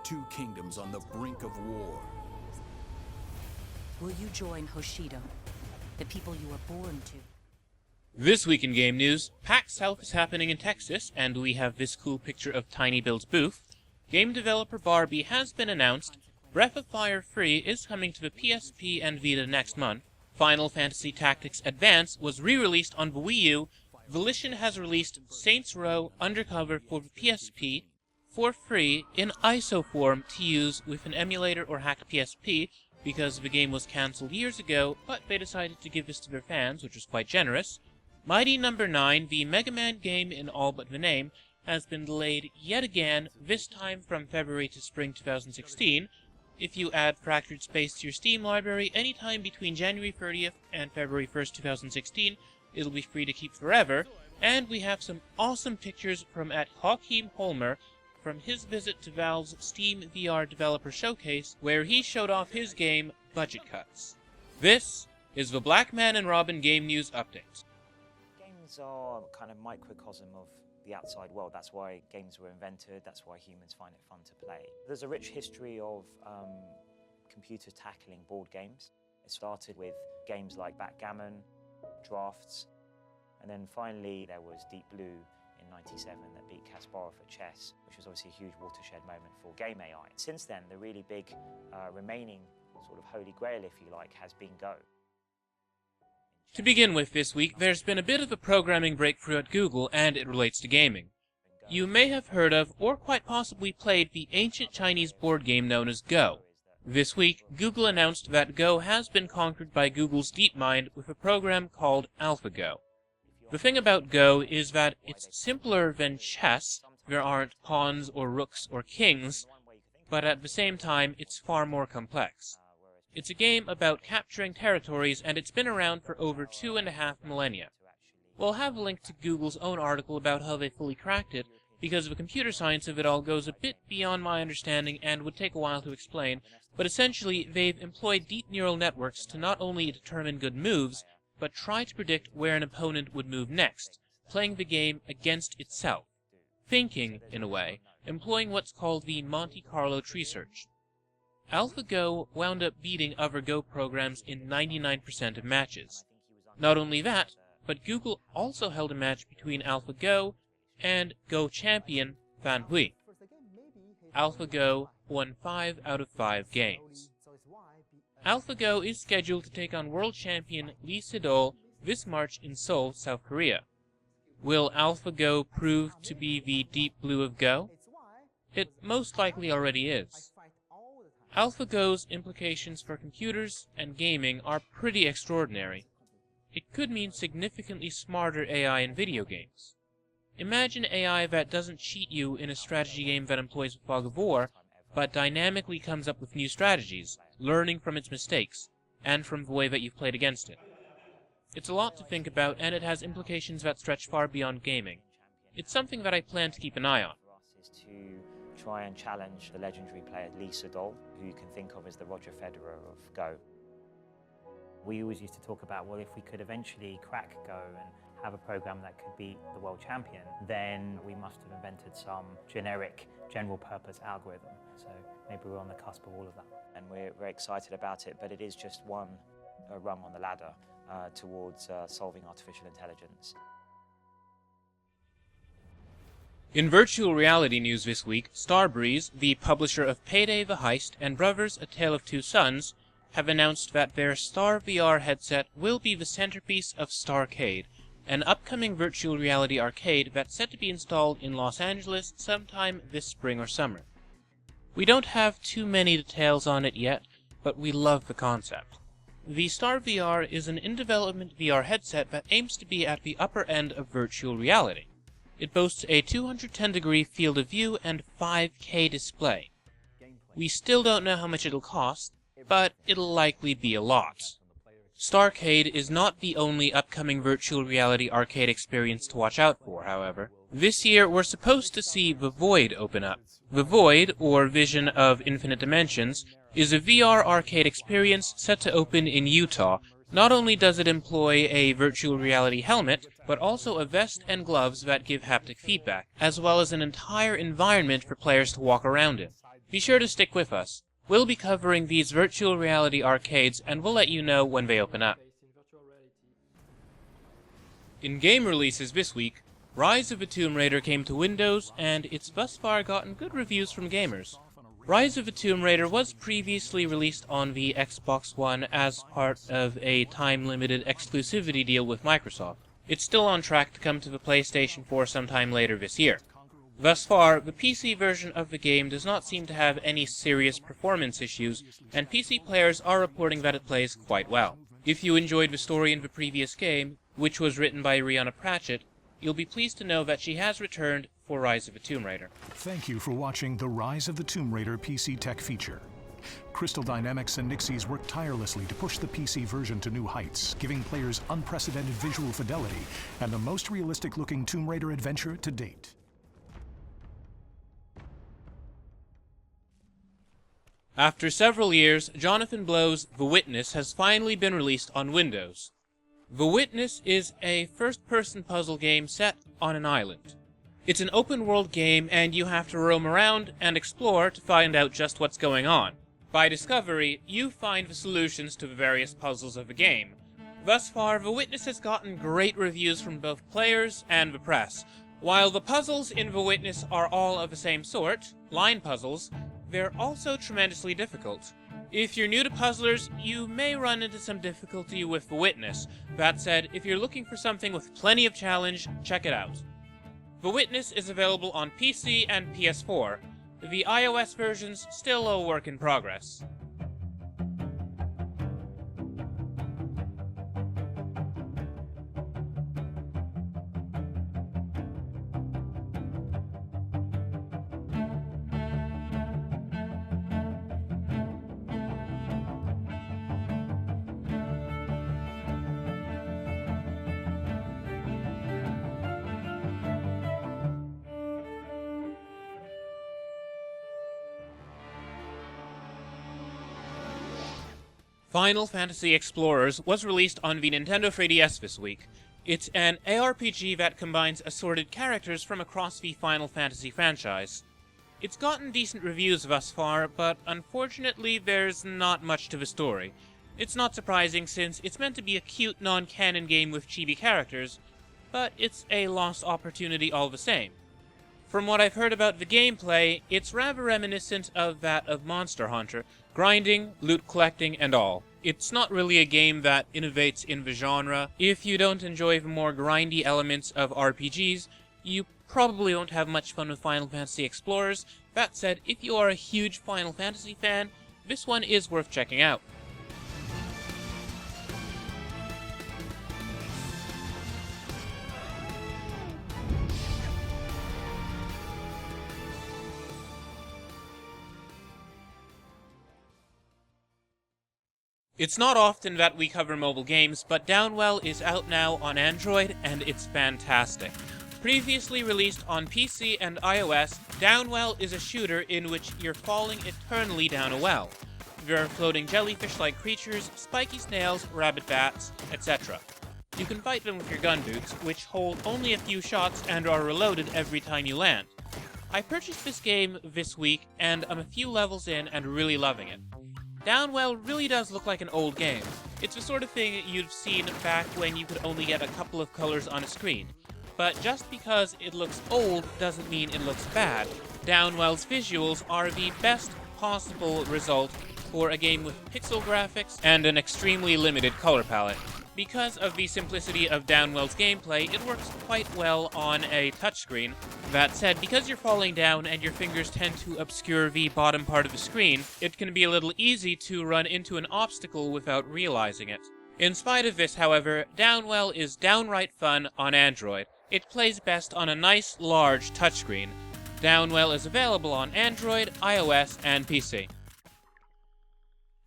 two kingdoms on the brink of war. Will you join Hoshido, the people you were born to? This week in game news, PAX South is happening in Texas, and we have this cool picture of Tiny Build's booth. Game developer Barbie has been announced. Breath of Fire Free is coming to the PSP and Vita next month. Final Fantasy Tactics Advance was re-released on the Wii U. Volition has released Saints Row Undercover for the PSP for free in ISO form to use with an emulator or hacked PSP, because the game was cancelled years ago, but they decided to give this to their fans, which was quite generous. Mighty No. 9, the Mega Man game in all but the name, has been delayed yet again, this time from February to spring 2016. If you add Fractured Space to your Steam library anytime between January 30th and February 1st, 2016, it'll be free to keep forever. And we have some awesome pictures from Joachim Holmer from his visit to Valve's Steam VR Developer Showcase, where he showed off his game, Budget Cuts. This is the Blackman and Robin Game News Update. Games are kind of microcosm of the outside world. That's why games were invented, that's why humans find it fun to play. There's a rich history of computers tackling board games. It started with games like backgammon, drafts, and then finally there was Deep Blue in '97 that beat Kasparov at chess, which was obviously a huge watershed moment for game AI. Since then, the really big remaining sort of holy grail, if you like, has been Go. To begin with this week, there's been a bit of a programming breakthrough at Google, and it relates to gaming. You may have heard of, or quite possibly played, the ancient Chinese board game known as Go. This week, Google announced that Go has been conquered by Google's DeepMind with a program called AlphaGo. The thing about Go is that it's simpler than chess. There aren't pawns or rooks or kings, but at the same time, it's far more complex. It's a game about capturing territories, and it's been around for over 2.5 millennia. We'll have a link to Google's own article about how they fully cracked it, because the computer science of it all goes a bit beyond my understanding and would take a while to explain, but essentially they've employed deep neural networks to not only determine good moves, but try to predict where an opponent would move next, playing the game against itself. Thinking, in a way, employing what's called the Monte Carlo tree search. AlphaGo wound up beating other Go programs in 99% of matches. Not only that, but Google also held a match between AlphaGo and Go champion Fan Hui. AlphaGo won 5 out of 5 games. AlphaGo is scheduled to take on world champion Lee Sedol this March in Seoul, South Korea. Will AlphaGo prove to be the Deep Blue of Go? It most likely already is. AlphaGo's implications for computers and gaming are pretty extraordinary. It could mean significantly smarter AI in video games. Imagine AI that doesn't cheat you in a strategy game that employs the fog of war, but dynamically comes up with new strategies, learning from its mistakes, and from the way that you've played against it. It's a lot to think about, and it has implications that stretch far beyond gaming. It's something that I plan to keep an eye on. Is to try and challenge the legendary player Lee Sedol, who you can think of as the Roger Federer of Go. We always used to talk about, well, if we could eventually crack Go and have a program that could beat the world champion, then we must have invented some generic, general-purpose algorithm. So maybe we're on the cusp of all of that. And we're very excited about it, but it is just one rung on the ladder towards solving artificial intelligence. In virtual reality news this week, Starbreeze, the publisher of Payday the Heist and Brothers A Tale of Two Sons, have announced that their Star VR headset will be the centerpiece of Starcade, an upcoming virtual reality arcade that's set to be installed in Los Angeles sometime this spring or summer. We don't have too many details on it yet, but we love the concept. The Star VR is an in-development VR headset that aims to be at the upper end of virtual reality. It boasts a 210-degree field of view and 5K display. We still don't know how much it'll cost, but it'll likely be a lot. Starcade is not the only upcoming virtual reality arcade experience to watch out for, however. This year, we're supposed to see The Void open up. The Void, or Vision of Infinite Dimensions, is a VR arcade experience set to open in Utah. Not only does it employ a virtual reality helmet, but also a vest and gloves that give haptic feedback, as well as an entire environment for players to walk around in. Be sure to stick with us. We'll be covering these virtual reality arcades, and we'll let you know when they open up. In game releases this week, Rise of the Tomb Raider came to Windows, and it's thus far gotten good reviews from gamers. Rise of the Tomb Raider was previously released on the Xbox One as part of a time-limited exclusivity deal with Microsoft. It's still on track to come to the PlayStation 4 sometime later this year. Thus far, the PC version of the game does not seem to have any serious performance issues, and PC players are reporting that it plays quite well. If you enjoyed the story in the previous game, which was written by Rihanna Pratchett, you'll be pleased to know that she has returned for Rise of the Tomb Raider. Thank you for watching the Rise of the Tomb Raider PC Tech feature. Crystal Dynamics and Nixies worked tirelessly to push the PC version to new heights, giving players unprecedented visual fidelity and the most realistic-looking Tomb Raider adventure to date. After several years, Jonathan Blow's The Witness has finally been released on Windows. The Witness is a first-person puzzle game set on an island. It's an open-world game, and you have to roam around and explore to find out just what's going on. By discovery, you find the solutions to the various puzzles of the game. Thus far, The Witness has gotten great reviews from both players and the press. While the puzzles in The Witness are all of the same sort, line puzzles, they're also tremendously difficult. If you're new to puzzlers, you may run into some difficulty with The Witness. That said, if you're looking for something with plenty of challenge, check it out. The Witness is available on PC and PS4. The iOS version's still a work in progress. Final Fantasy Explorers was released on the Nintendo 3DS this week. It's an ARPG that combines assorted characters from across the Final Fantasy franchise. It's gotten decent reviews thus far, but unfortunately there's not much to the story. It's not surprising since it's meant to be a cute non-canon game with chibi characters, but it's a lost opportunity all the same. From what I've heard about the gameplay, it's rather reminiscent of that of Monster Hunter, grinding, loot collecting, and all. It's not really a game that innovates in the genre. If you don't enjoy the more grindy elements of RPGs, you probably won't have much fun with Final Fantasy Explorers. That said, if you are a huge Final Fantasy fan, this one is worth checking out. It's not often that we cover mobile games, but Downwell is out now on Android, and it's fantastic. Previously released on PC and iOS, Downwell is a shooter in which you're falling eternally down a well. There are floating jellyfish-like creatures, spiky snails, rabbit bats, etc. You can fight them with your gun boots, which hold only a few shots and are reloaded every time you land. I purchased this game this week, and I'm a few levels in and really loving it. Downwell really does look like an old game. It's the sort of thing you've seen back when you could only get a couple of colors on a screen. But just because it looks old doesn't mean it looks bad. Downwell's visuals are the best possible result for a game with pixel graphics and an extremely limited color palette. Because of the simplicity of Downwell's gameplay, it works quite well on a touchscreen. That said, because you're falling down and your fingers tend to obscure the bottom part of the screen, it can be a little easy to run into an obstacle without realizing it. In spite of this, however, Downwell is downright fun on Android. It plays best on a nice, large touchscreen. Downwell is available on Android, iOS, and PC.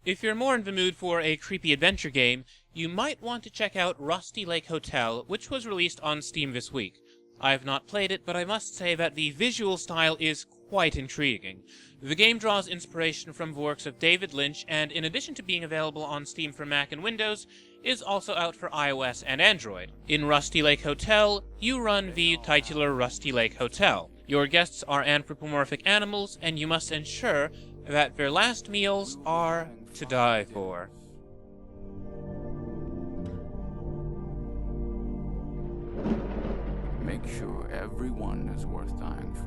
If you're more in the mood for a creepy adventure game, you might want to check out Rusty Lake Hotel, which was released on Steam this week. I've not played it, but I must say that the visual style is quite intriguing. The game draws inspiration from the works of David Lynch, and in addition to being available on Steam for Mac and Windows, is also out for iOS and Android. In Rusty Lake Hotel, you run the titular Rusty Lake Hotel. Your guests are anthropomorphic animals, and you must ensure that their last meals are to die for. Make sure everyone is worth dying for.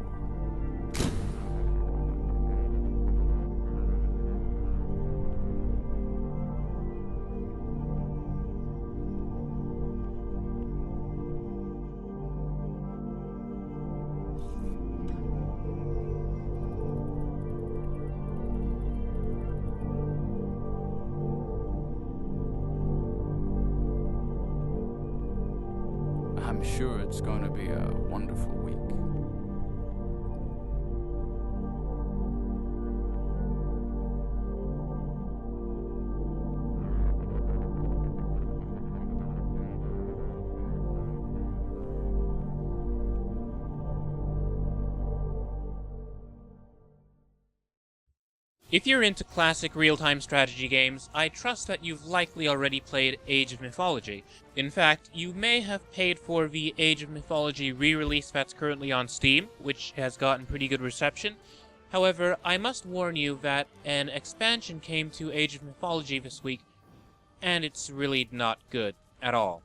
I'm sure it's going to be a wonderful week. If you're into classic real-time strategy games, I trust that you've likely already played Age of Mythology. In fact, you may have paid for the Age of Mythology re-release that's currently on Steam, which has gotten pretty good reception. However, I must warn you that an expansion came to Age of Mythology this week, and it's really not good at all.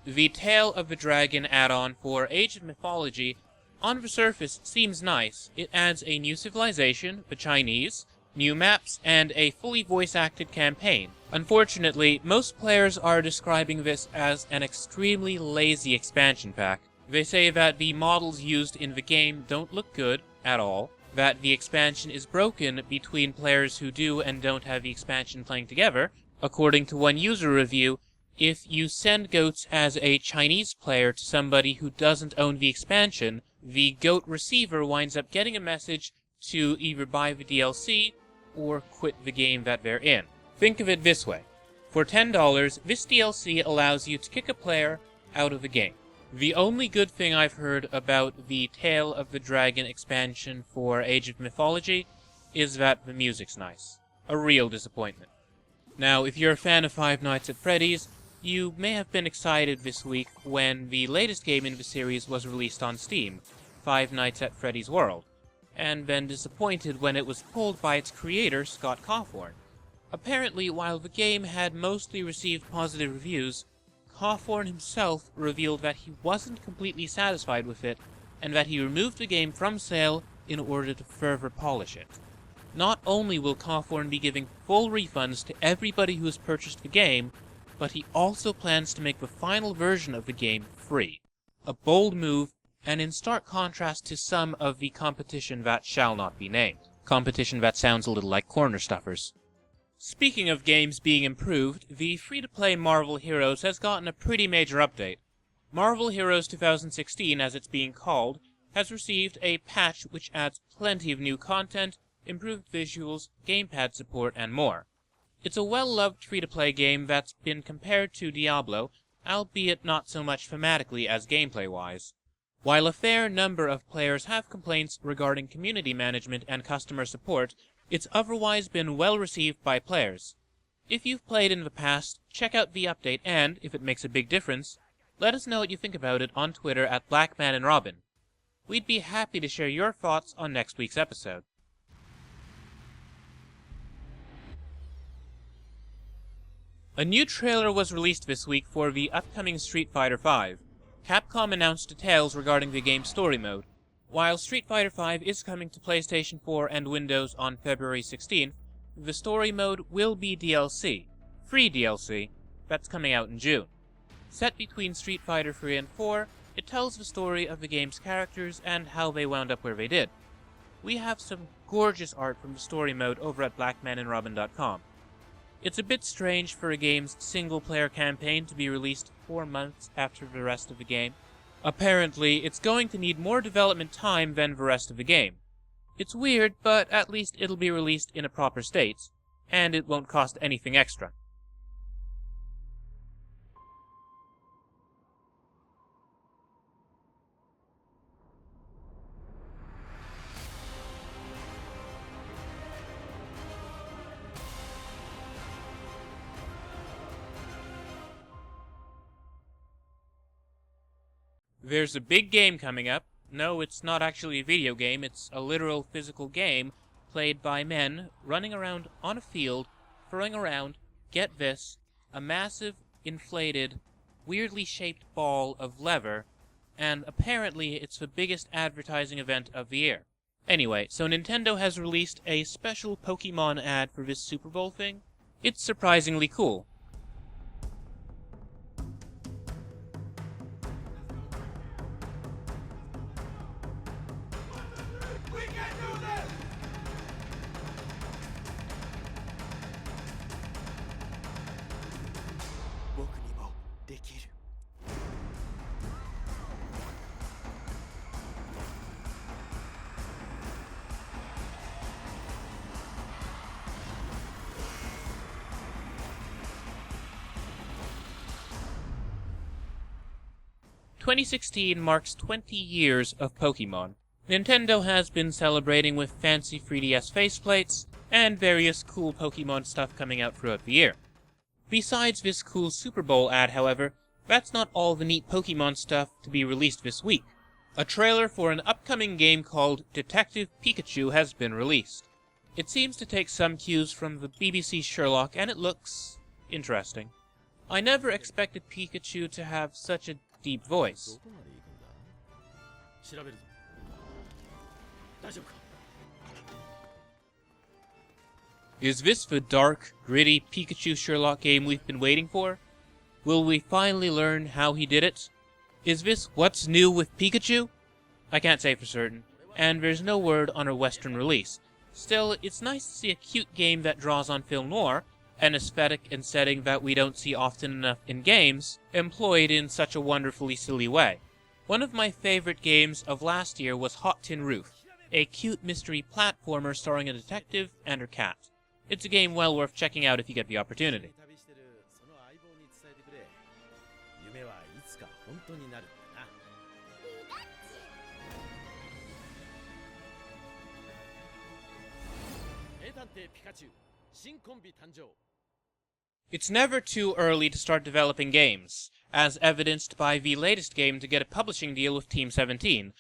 The Tale of the Dragon add-on for Age of Mythology, on the surface, seems nice. It adds a new civilization, the Chinese, new maps, and a fully voice-acted campaign. Unfortunately, most players are describing this as an extremely lazy expansion pack. They say that the models used in the game don't look good at all, that the expansion is broken between players who do and don't have the expansion playing together. According to one user review, if you send goats as a Chinese player to somebody who doesn't own the expansion, the goat receiver winds up getting a message to either buy the DLC or quit the game that they're in. Think of it this way. For $10, this DLC allows you to kick a player out of the game. The only good thing I've heard about the Tale of the Dragon expansion for Age of Mythology is that the music's nice. A real disappointment. Now, if you're a fan of Five Nights at Freddy's, you may have been excited this week when the latest game in the series was released on Steam, Five Nights at Freddy's World, and been disappointed when it was pulled by its creator, Scott Cawthorn. Apparently, while the game had mostly received positive reviews, Cawthorn himself revealed that he wasn't completely satisfied with it, and that he removed the game from sale in order to further polish it. Not only will Cawthorn be giving full refunds to everybody who has purchased the game, but he also plans to make the final version of the game free. A bold move, and in stark contrast to some of the competition that shall not be named. Competition that sounds a little like corner stuffers. Speaking of games being improved, the free-to-play Marvel Heroes has gotten a pretty major update. Marvel Heroes 2016, as it's being called, has received a patch which adds plenty of new content, improved visuals, gamepad support, and more. It's a well-loved free-to-play game that's been compared to Diablo, albeit not so much thematically as gameplay-wise. While a fair number of players have complaints regarding community management and customer support, it's otherwise been well received by players. If you've played in the past, check out the update and, if it makes a big difference, let us know what you think about it on Twitter at Blackman and Robin. We'd be happy to share your thoughts on next week's episode. A new trailer was released this week for the upcoming Street Fighter V. Capcom announced details regarding the game's story mode. While Street Fighter V is coming to PlayStation 4 and Windows on February 16th, the story mode will be DLC, free DLC, that's coming out in June. Set between Street Fighter 3 and 4, it tells the story of the game's characters and how they wound up where they did. We have some gorgeous art from the story mode over at blackmanandrobin.com. It's a bit strange for a game's single-player campaign to be released 4 months after the rest of the game. Apparently, it's going to need more development time than the rest of the game. It's weird, but at least it'll be released in a proper state, and it won't cost anything extra. There's a big game coming up, No, it's not actually a video game, it's a literal physical game played by men running around on a field, throwing around, get this, a massive, inflated, weirdly shaped ball of leather, and apparently it's the biggest advertising event of the year. Anyway, so Nintendo has released a special Pokemon ad for this Super Bowl thing. It's surprisingly cool. "2016 marks 20 years of Pokemon. Nintendo has been celebrating with fancy 3DS faceplates and various cool Pokemon stuff coming out throughout the year. Besides this cool Super Bowl ad, however, that's not all the neat Pokemon stuff to be released this week. A trailer for an upcoming game called Detective Pikachu has been released. It seems to take some cues from the BBC Sherlock, and it looks interesting. I never expected Pikachu to have such a deep voice. Is this the dark, gritty Pikachu Sherlock game we've been waiting for? Will we finally learn how he did it? Is this what's new with Pikachu? I can't say for certain, and there's no word on a Western release. Still, it's nice to see a cute game that draws on film noir, an aesthetic and setting that we don't see often enough in games, employed in such a wonderfully silly way. One of my favorite games of last year was Hot Tin Roof, a cute mystery platformer starring a detective and her cat. It's a game well worth checking out if you get the opportunity. It's never too early to start developing games, as evidenced by the latest game to get a publishing deal with Team 17.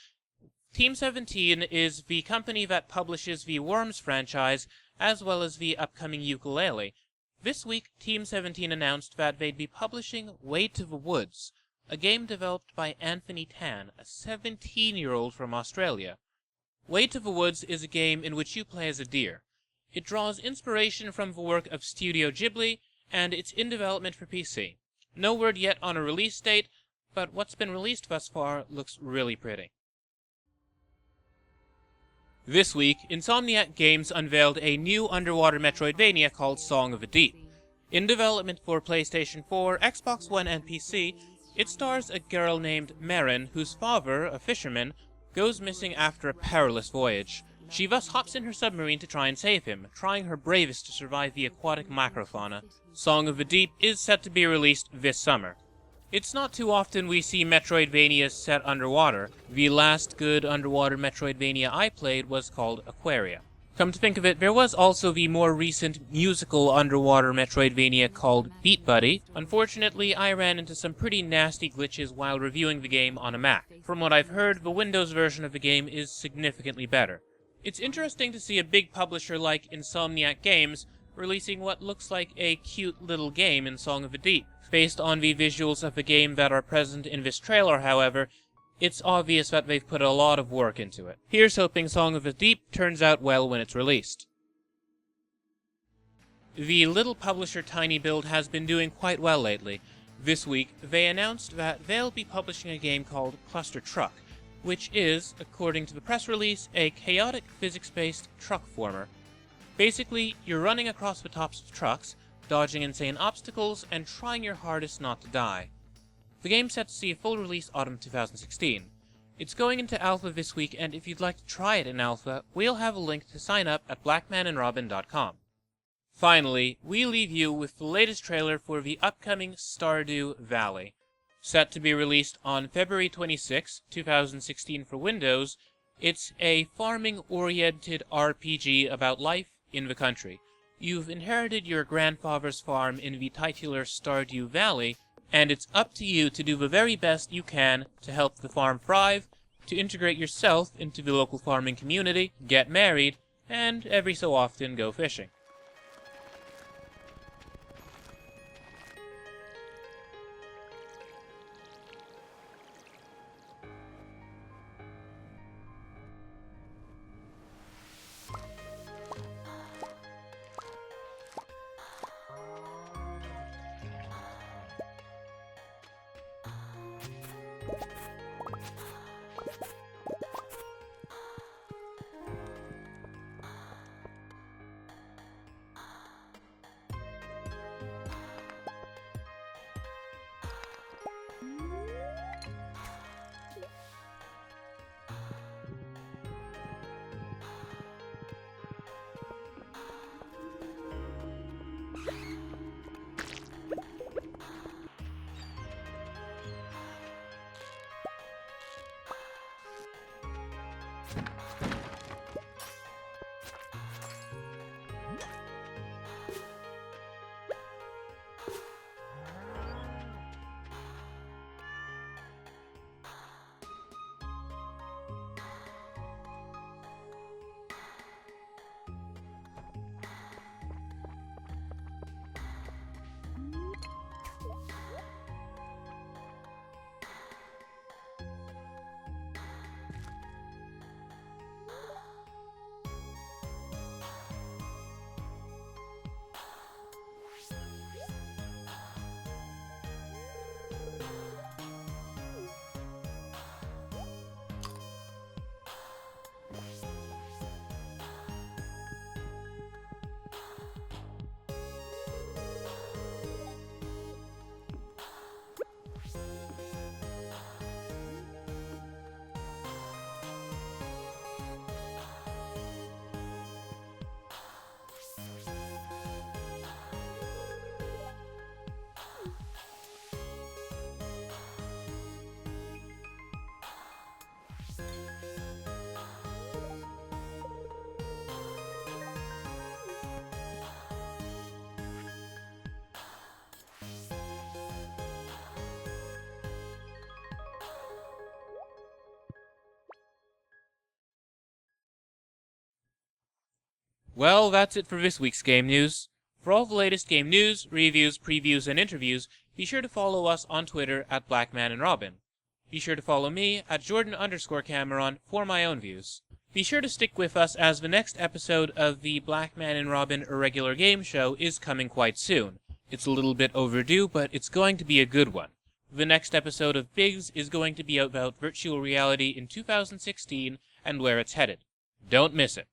Team 17 is the company that publishes the Worms franchise, as well as the upcoming Yooka-Laylee. This week, Team 17 announced that they'd be publishing Way to the Woods, a game developed by Anthony Tan, a 17-year-old from Australia. Way to the Woods is a game in which you play as a deer. It draws inspiration from the work of Studio Ghibli, and it's in development for PC. No word yet on a release date, but what's been released thus far looks really pretty. This week, Insomniac Games unveiled a new underwater Metroidvania called Song of the Deep. In development for PlayStation 4, Xbox One, and PC, it stars a girl named Marin, whose father, a fisherman, goes missing after a perilous voyage. She thus hops in her submarine to try and save him, trying her bravest to survive the aquatic macrofauna. Song of the Deep is set to be released this summer. It's not too often we see Metroidvanias set underwater. The last good underwater Metroidvania I played was called Aquaria. Come to think of it, there was also the more recent musical underwater Metroidvania called Beat Buddy. Unfortunately, I ran into some pretty nasty glitches while reviewing the game on a Mac. From what I've heard, the Windows version of the game is significantly better. It's interesting to see a big publisher like Insomniac Games releasing what looks like a cute little game in Song of the Deep. Based on the visuals of the game that are present in this trailer, however, it's obvious that they've put a lot of work into it. Here's hoping Song of the Deep turns out well when it's released. The little publisher Tiny Build has been doing quite well lately. This week, they announced that they'll be publishing a game called Cluster Truck, which is, according to the press release, a chaotic physics-based truck former. Basically, you're running across the tops of trucks, dodging insane obstacles, and trying your hardest not to die. The game's set to see a full release autumn 2016. It's going into alpha this week, and if you'd like to try it in alpha, we'll have a link to sign up at blackmanandrobin.com. Finally, we leave you with the latest trailer for the upcoming Stardew Valley. Set to be released on February 26, 2016 for Windows, it's a farming-oriented RPG about life in the country. You've inherited your grandfather's farm in the titular Stardew Valley, and it's up to you to do the very best you can to help the farm thrive to integrate yourself into the local farming community, get married, and every so often go fishing. Well, that's it for this week's game news. For all the latest game news, reviews, previews, and interviews, be sure to follow us on Twitter at Blackman and Robin. Be sure to follow me at Jordan_Cameron for my own views. Be sure to stick with us as the next episode of the Blackman and Robin Irregular Game Show is coming quite soon. It's a little bit overdue, but it's going to be a good one. The next episode of Biggs is going to be about virtual reality in 2016 and where it's headed. Don't miss it.